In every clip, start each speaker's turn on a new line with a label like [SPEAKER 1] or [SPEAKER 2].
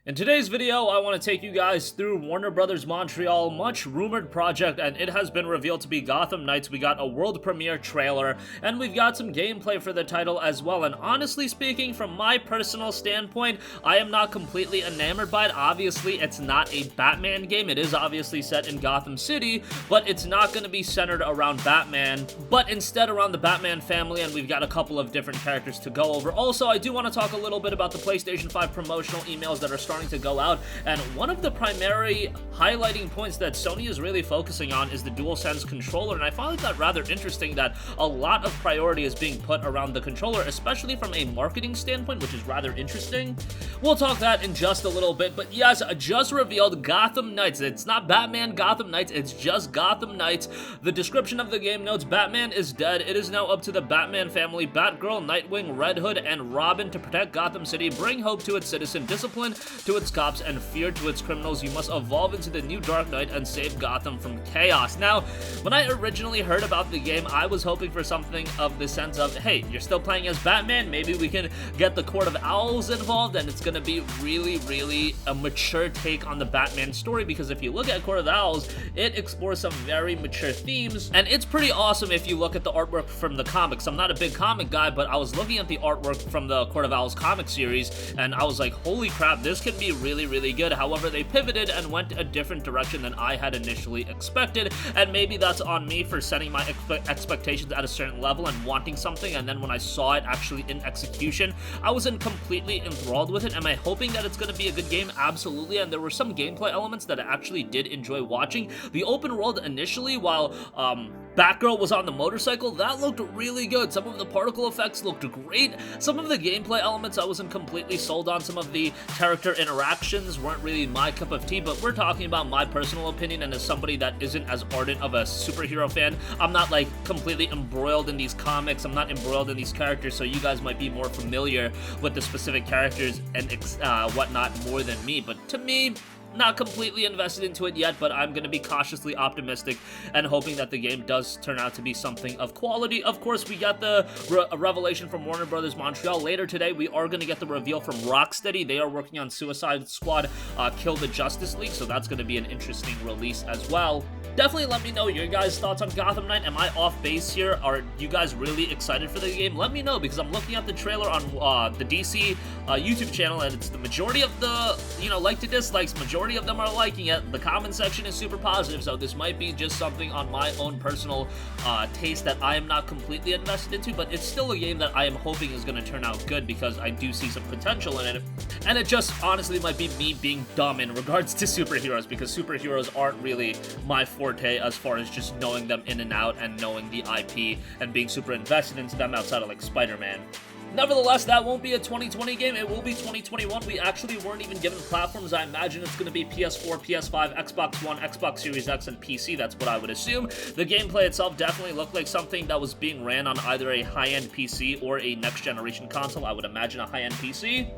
[SPEAKER 1] In today's video, I want to take you guys through Warner Bros. Montreal, much rumored project, and it has been revealed to be Gotham Knights. We got a world premiere trailer, and we've got some gameplay for the title as well, and honestly speaking, from my personal standpoint, I am not completely enamored by it. Obviously, it's not a Batman game. It is obviously set in Gotham City, but it's not going to be centered around Batman, but instead around the Batman family, and we've got a couple of different characters to go over. Also, I do want to talk a little bit about the PlayStation 5 promotional emails that are starting to go out, and one of the primary highlighting points that Sony is really focusing on is the DualSense controller, and I find that rather interesting that a lot of priority is being put around the controller, especially from a marketing standpoint, which is rather interesting. We'll talk that in just a little bit, but yes, just revealed Gotham Knights. It's not Batman Gotham Knights, it's just Gotham Knights. The description of the game notes, Batman is dead. It is now up to the Batman family, Batgirl, Nightwing, Red Hood, and Robin to protect Gotham City, bring hope to its citizen, discipline to its cops, and fear to its criminals. You must evolve into the new Dark Knight and save Gotham from chaos. Now, when I originally heard about the game, I was hoping for something of the sense of, hey, you're still playing as Batman, maybe we can get the Court of Owls involved, and it's gonna be really a mature take on the Batman story, because if you look at Court of Owls, it explores some very mature themes, and it's pretty awesome if you look at the artwork from the comics. I'm not a big comic guy, but I was looking at the artwork from the Court of Owls comic series, and I was like, holy crap, this can be really good. However, they pivoted and went a different direction than I had initially expected, and maybe that's on me for setting my expectations at a certain level and wanting something, and then when I saw it actually in execution, I wasn't completely enthralled with it. Am I hoping that it's going to be a good game? Absolutely, and there were some gameplay elements that I actually did enjoy watching. The open world initially, while Batgirl was on the motorcycle, that looked really good. Some of the particle effects looked great. Some of the gameplay elements I wasn't completely sold on. Some of the character interactions weren't really my cup of tea, but we're talking about my personal opinion, and as somebody that isn't as ardent of a superhero fan, I'm not like completely embroiled in these comics, I'm not embroiled in these characters, so you guys might be more familiar with the specific characters and whatnot more than me, but to me, not completely invested into it yet, but I'm going to be cautiously optimistic and hoping that the game does turn out to be something of quality. Of course, we got the revelation from Warner Bros. Montreal. Later today, we are going to get the reveal from Rocksteady. They are working on Suicide Squad Kill the Justice League, so that's going to be an interesting release as well. Definitely let me know your guys' thoughts on Gotham Knight. Am I off base here? Are you guys really excited for the game? Let me know, because I'm looking at the trailer on the DC YouTube channel, and it's the majority of the, like to dislikes, majority of them are liking it. The comment section is super positive, so this might be just something on my own personal taste that I am not completely invested into, but it's still a game that I am hoping is going to turn out good, because I do see some potential in it, and it just honestly might be me being dumb in regards to superheroes, because superheroes aren't really my forte as far as just knowing them in and out and knowing the IP and being super invested into them outside of like Spider-Man. Nevertheless, that won't be a 2020 game, it will be 2021. We actually weren't even given platforms. I imagine it's going to be PS4, PS5, Xbox One, Xbox Series X, and PC. That's what I would assume. The gameplay itself definitely looked like something that was being ran on either a high-end PC or a next-generation console. I would imagine a high-end PC.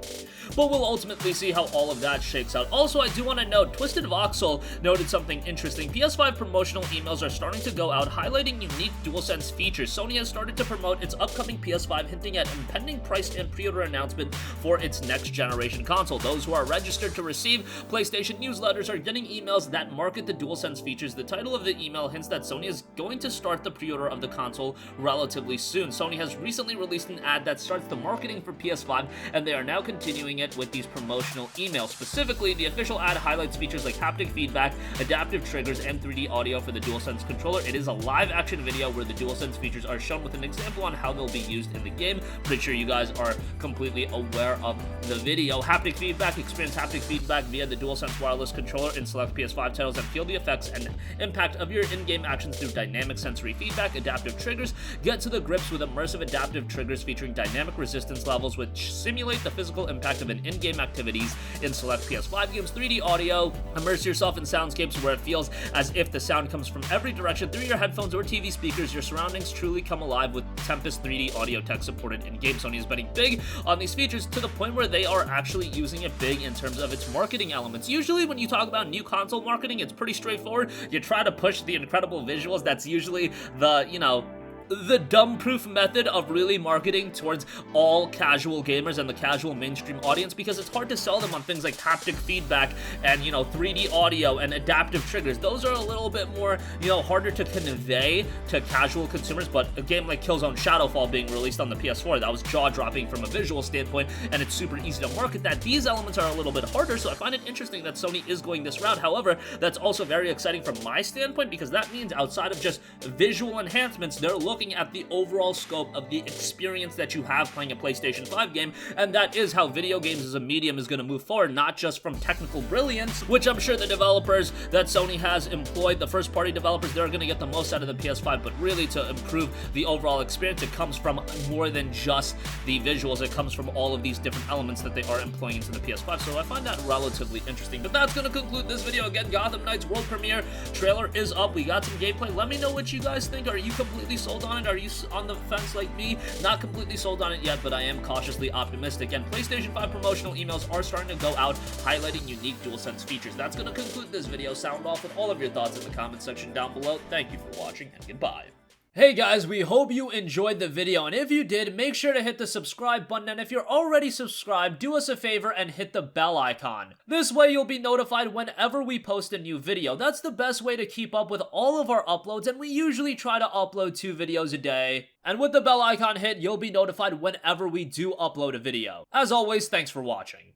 [SPEAKER 1] But we'll ultimately see how all of that shakes out. Also, I do want to note, Twisted Voxel noted something interesting. PS5 promotional emails are starting to go out, highlighting unique DualSense features. Sony has started to promote its upcoming PS5, hinting at impending price and pre-order announcement for its next-generation console. Those who are registered to receive PlayStation newsletters are getting emails that market the DualSense features. The title of the email hints that Sony is going to start the pre-order of the console relatively soon. Sony has recently released an ad that starts the marketing for PS5, and they are now continuing it with these promotional emails. Specifically, the official ad highlights features like haptic feedback, adaptive triggers, and 3D audio for the DualSense controller. It is a live-action video where the DualSense features are shown with an example on how they'll be used in the game. Pretty sure you guys are completely aware of the video. Haptic feedback: experience haptic feedback via the DualSense wireless controller in select PS5 titles and feel the effects and impact of your in-game actions through dynamic sensory feedback. Adaptive triggers: get to the grips with immersive adaptive triggers featuring dynamic resistance levels which simulate the physical impact of an in-game activities in select PS5 games. 3D audio: immerse yourself in soundscapes where it feels as if the sound comes from every direction through your headphones or TV speakers. Your surroundings truly come alive with Tempest 3D audio tech supported in-game. Sony is betting big on these features to the point where they are actually using it big in terms of its marketing elements. Usually when you talk about new console marketing, it's pretty straightforward. You try to push the incredible visuals. That's usually the, the dumb-proof method of really marketing towards all casual gamers and the casual mainstream audience, because it's hard to sell them on things like haptic feedback and, 3D audio and adaptive triggers. Those are a little bit more, harder to convey to casual consumers, but a game like Killzone Shadowfall being released on the PS4, that was jaw-dropping from a visual standpoint, and it's super easy to market that. These elements are a little bit harder, so I find it interesting that Sony is going this route. However, that's also very exciting from my standpoint, because that means outside of just visual enhancements, they're looking at the overall scope of the experience that you have playing a PlayStation 5 game, and that is how video games as a medium is going to move forward, not just from technical brilliance, which I'm sure the developers that Sony has employed, the first-party developers, they're going to get the most out of the PS5, but really to improve the overall experience, it comes from more than just the visuals. It comes from all of these different elements that they are employing into the PS5, so I find that relatively interesting. But that's going to conclude this video. Again, Gotham Knights world premiere trailer is up. We got some gameplay. Let me know what you guys think. Are you completely sold on it? Are you on the fence like me? Not completely sold on it yet, but I am cautiously optimistic. And PlayStation 5 promotional emails are starting to go out, highlighting unique DualSense features. That's going to conclude this video. Sound off with all of your thoughts in the comment section down below. Thank you for watching, and goodbye. Hey guys, we hope you enjoyed the video, and if you did, make sure to hit the subscribe button, and if you're already subscribed, do us a favor and hit the bell icon. This way you'll be notified whenever we post a new video. That's the best way to keep up with all of our uploads, and we usually try to upload 2 videos a day. And with the bell icon hit, you'll be notified whenever we do upload a video. As always, thanks for watching.